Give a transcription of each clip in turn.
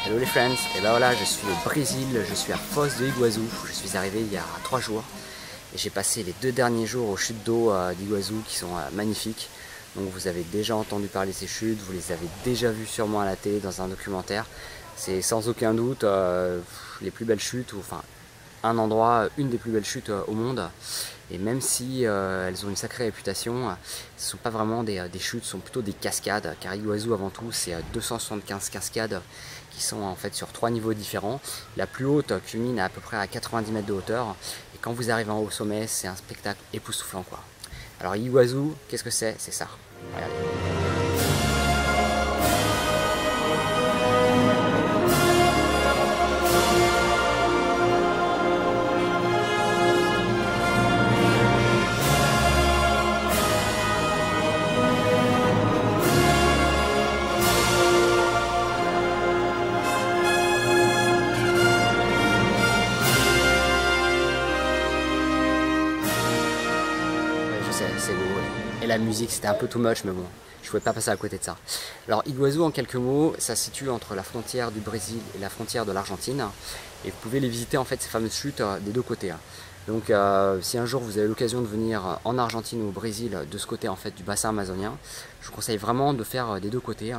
Hello les friends, et ben voilà, je suis au Brésil, je suis à Foz do Iguaçu, je suis arrivé il y a 3 jours et j'ai passé les 2 derniers jours aux chutes d'eau d'Iguaçu qui sont magnifiques. Donc vous avez déjà entendu parler de ces chutes, vous les avez déjà vues sûrement à la télé dans un documentaire. C'est sans aucun doute les plus belles chutes, ou enfin un endroit, une des plus belles chutes au monde. Et même si elles ont une sacrée réputation, ce ne sont pas vraiment des chutes, ce sont plutôt des cascades, car Iguaçu avant tout c'est 275 cascades qui sont en fait sur 3 niveaux différents. La plus haute culmine à peu près à 90 mètres de hauteur, et quand vous arrivez en haut au sommet, c'est un spectacle époustouflant quoi. Alors Iguaçu, qu'est-ce que c'est? C'est ça. Regardez. C'est beau, et la musique c'était un peu too much, mais bon, je pouvais pas passer à côté de ça. Alors Iguaçu, en quelques mots, ça se situe entre la frontière du Brésil et la frontière de l'Argentine, et vous pouvez les visiter en fait ces fameuses chutes des deux côtés. Donc si un jour vous avez l'occasion de venir en Argentine ou au Brésil, de ce côté en fait du bassin amazonien, je vous conseille vraiment de faire des deux côtés.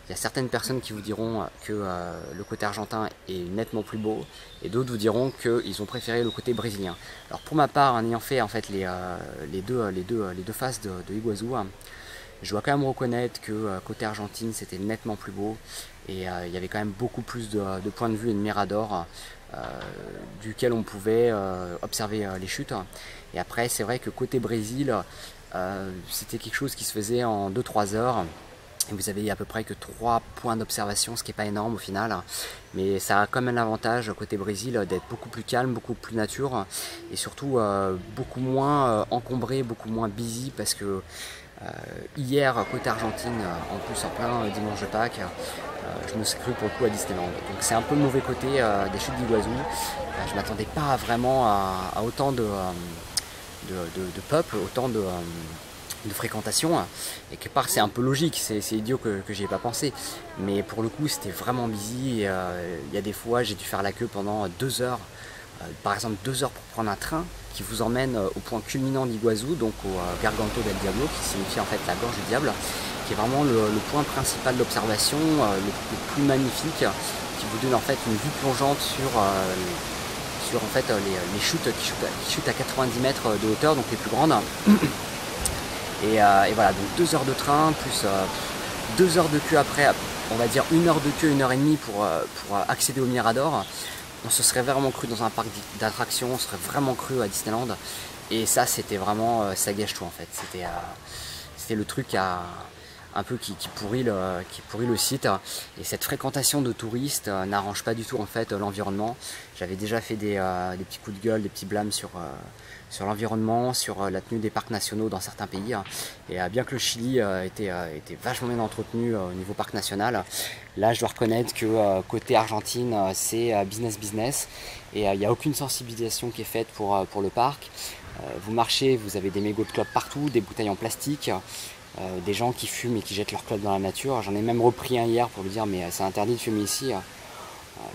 Il y a certaines personnes qui vous diront que le côté argentin est nettement plus beau, et d'autres vous diront qu'ils ont préféré le côté brésilien. Alors pour ma part, en ayant fait en fait les deux faces de Iguaçu, je dois quand même reconnaître que côté Argentine c'était nettement plus beau, et il y avait quand même beaucoup plus de points de vue et de miradors duquel on pouvait observer les chutes. Et après c'est vrai que côté Brésil, c'était quelque chose qui se faisait en 2-3 heures. Et vous avez à peu près que 3 points d'observation, ce qui n'est pas énorme au final, mais ça a quand même l'avantage côté Brésil d'être beaucoup plus calme, beaucoup plus nature, et surtout beaucoup moins encombré, beaucoup moins busy, parce que hier côté Argentine, en plus en plein dimanche de Pâques, je me suis cru pour le coup à Disneyland. Donc c'est un peu le mauvais côté des chutes d'Iguaçu. Je ne m'attendais pas vraiment à autant de peuple, autant de fréquentation, et quelque part c'est un peu logique, c'est idiot que j'y ai pas pensé, mais pour le coup c'était vraiment busy. Il y a des fois j'ai dû faire la queue pendant 2 heures, par exemple 2 heures pour prendre un train qui vous emmène au point culminant d'Iguaçu, donc au Garganto del Diablo, qui signifie en fait la gorge du diable, qui est vraiment le point principal d'observation, le plus magnifique, qui vous donne en fait une vue plongeante sur en fait les chutes qui chutent à 90 mètres de hauteur, donc les plus grandes. Et voilà, donc 2 heures de train, plus 2 heures de queue après, on va dire 1 heure de queue, 1 heure et demie pour accéder au Mirador. On se serait vraiment cru dans un parc d'attractions, on serait vraiment cru à Disneyland. Et ça, c'était vraiment, ça gâche tout en fait. C'était le truc un peu qui pourrit le site. Et cette fréquentation de touristes n'arrange pas du tout en fait l'environnement. J'avais déjà fait des petits coups de gueule, des petits blâmes sur l'environnement, sur la tenue des parcs nationaux dans certains pays. Et bien que le Chili était vachement bien entretenu au niveau parc national, là je dois reconnaître que côté Argentine c'est business, et il n'y a aucune sensibilisation qui est faite pour le parc. Vous marchez, vous avez des mégots de clopes partout, des bouteilles en plastique, des gens qui fument et qui jettent leurs clopes dans la nature. J'en ai même repris un hier pour lui dire mais c'est interdit de fumer ici.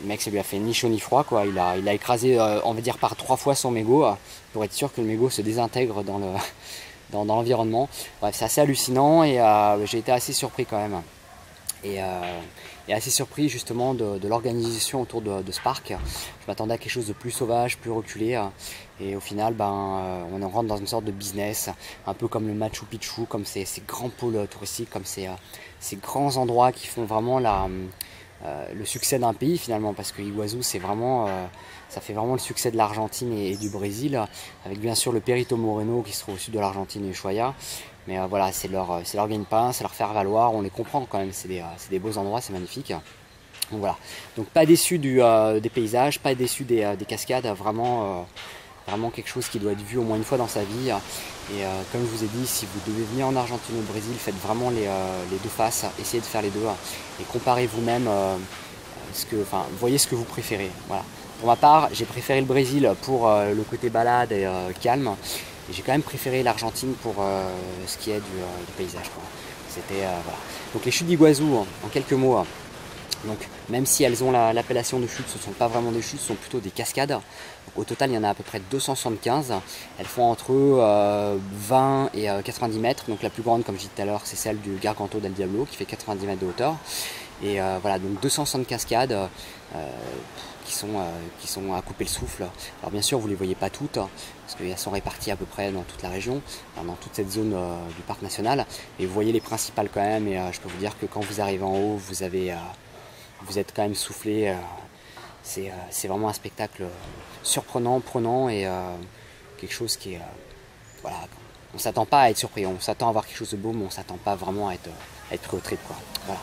Le mec, ça lui a fait ni chaud ni froid, quoi. Il a écrasé, on va dire, par 3 fois son mégot pour être sûr que le mégot se désintègre dans l'environnement. Bref, c'est assez hallucinant, et j'ai été assez surpris quand même. et assez surpris justement de l'organisation autour de ce parc. Je m'attendais à quelque chose de plus sauvage, plus reculé, et au final on rentre dans une sorte de business, un peu comme le Machu Picchu, comme ces grands pôles touristiques, comme ces grands endroits qui font vraiment le succès d'un pays finalement, parce que Iguazu ça fait vraiment le succès de l'Argentine et du Brésil, avec bien sûr le Perito Moreno qui se trouve au sud de l'Argentine et Ushuaia. Mais voilà, c'est leur gagne-pain, c'est leur faire valoir, on les comprend quand même, c'est des beaux endroits, c'est magnifique. Donc voilà, donc pas déçu des paysages, pas déçu des cascades, vraiment quelque chose qui doit être vu au moins une fois dans sa vie. Et comme je vous ai dit, si vous devez venir en Argentine ou au Brésil, faites vraiment les deux faces, essayez de faire les deux et comparez vous-même, voyez ce que vous préférez. Voilà. Pour ma part, j'ai préféré le Brésil pour le côté balade et calme. Et j'ai quand même préféré l'Argentine pour ce qui est du paysage, quoi. C'était voilà. Donc les chutes d'Iguazu, en quelques mots, donc même si elles ont l'appellation de chutes, ce ne sont pas vraiment des chutes, ce sont plutôt des cascades. Donc, au total, il y en a à peu près 275. Elles font entre 20 et 90 mètres. Donc la plus grande, comme je disais tout à l'heure, c'est celle du Garganto del Diablo qui fait 90 mètres de hauteur. Et voilà, donc 260 cascades qui sont à couper le souffle. Alors bien sûr, vous ne les voyez pas toutes, parce qu'elles sont réparties à peu près dans toute la région, dans toute cette zone du parc national. Et vous voyez les principales quand même, et je peux vous dire que quand vous arrivez en haut, vous êtes quand même soufflé. C'est vraiment un spectacle surprenant, prenant, et quelque chose qui est... voilà, on ne s'attend pas à être surpris, on s'attend à voir quelque chose de beau, mais on ne s'attend pas vraiment à être trip, quoi. Voilà.